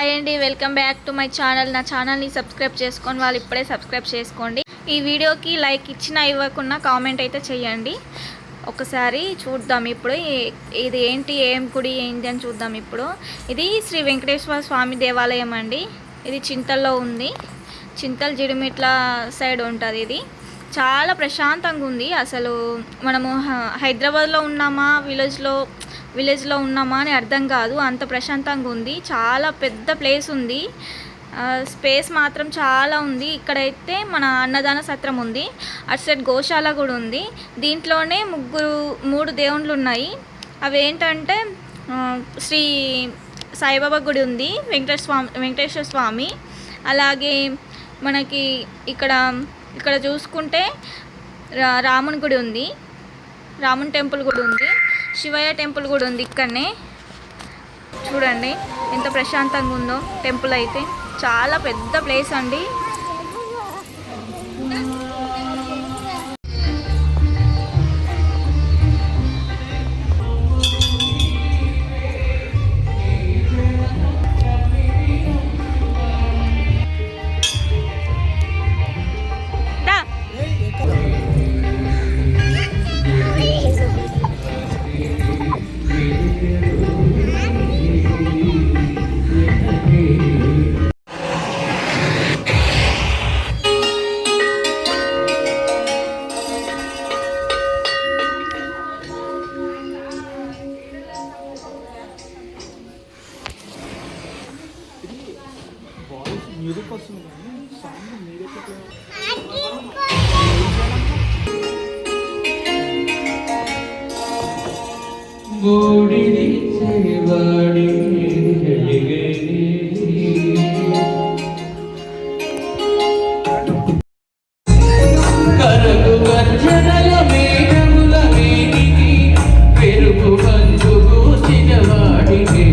Hi అండి, welcome back to my channel. నా ఛానల్ని సబ్స్క్రైబ్ చేసుకొని వాళ్ళు ఇప్పుడే సబ్స్క్రైబ్ చేసుకోండి. ఈ వీడియోకి లైక్ ఇచ్చినా ఇవ్వకుండా కామెంట్ అయితే చేయండి. ఒకసారి చూద్దాం ఇప్పుడు ఇది ఏంటి, ఏం గుడి ఏంటి అని చూద్దాం. ఇప్పుడు ఇది శ్రీ వెంకటేశ్వర స్వామి దేవాలయం అండి. ఇది చింతల్లో ఉంది. చింతల్ జిడిమిట్ల సైడ్ ఉంటుంది. ఇది చాలా ప్రశాంతంగా ఉంది. అసలు మనము హైదరాబాద్లో ఉన్నామా విలేజ్లో ఉన్నామా అని అర్థం కాదు, అంత ప్రశాంతంగా ఉంది. చాలా పెద్ద ప్లేస్ ఉంది, స్పేస్ మాత్రం చాలా ఉంది. ఇక్కడైతే మన అన్నదాన సత్రం ఉంది, అటు సైడ్ గోశాల కూడా ఉంది. దీంట్లోనే మూడు దేవుళ్ళు ఉన్నాయి. అవి ఏంటంటే శ్రీ సాయిబాబా గుడి ఉంది, వెంకటేశ్వర స్వామి. అలాగే మనకి ఇక్కడ చూసుకుంటే రాముని గుడి ఉంది, రాముని టెంపుల్ కూడా ఉంది, శివయ్య టెంపుల్ కూడా ఉంది. ఇక్కడనే చూడండి ఎంత ప్రశాంతంగా ఉందో. టెంపుల్ అయితే చాలా పెద్ద ప్లేస్ అండి. మ్యూజిక్ వస్తుంది కానీ సాంగ్ మీరే బోడిని సేవాడి కరకు వర్జనల మేఘముల వేడికి పెరుగు పంచు పూసిన వాడికి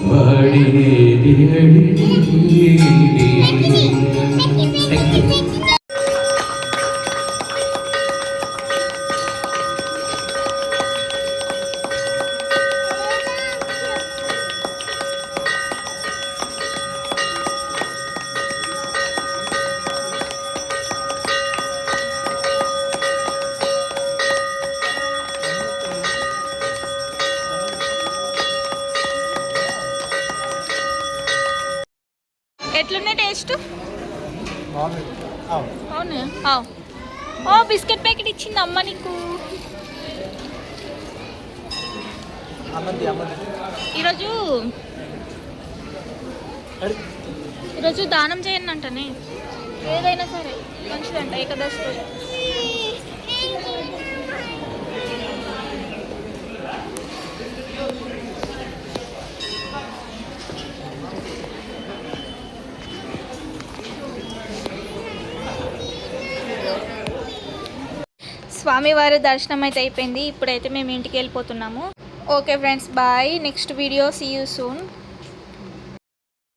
వాడినే ఎట్లున్నాయి టేస్ట్? అవునా? ఓ బిస్కెట్ ప్యాకెట్ ఇచ్చింది అమ్మ నీకు. ఈరోజు దానం చేయండి అంటనే, ఏదైనా సరే మంచిదంట ఏకాదశి రోజు. స్వామివారి దర్శనం అయితే అయిపోయింది. ఇప్పుడైతే మేము ఇంటికి వెళ్ళిపోతున్నాము. Okay friends, bye. Next video see you soon.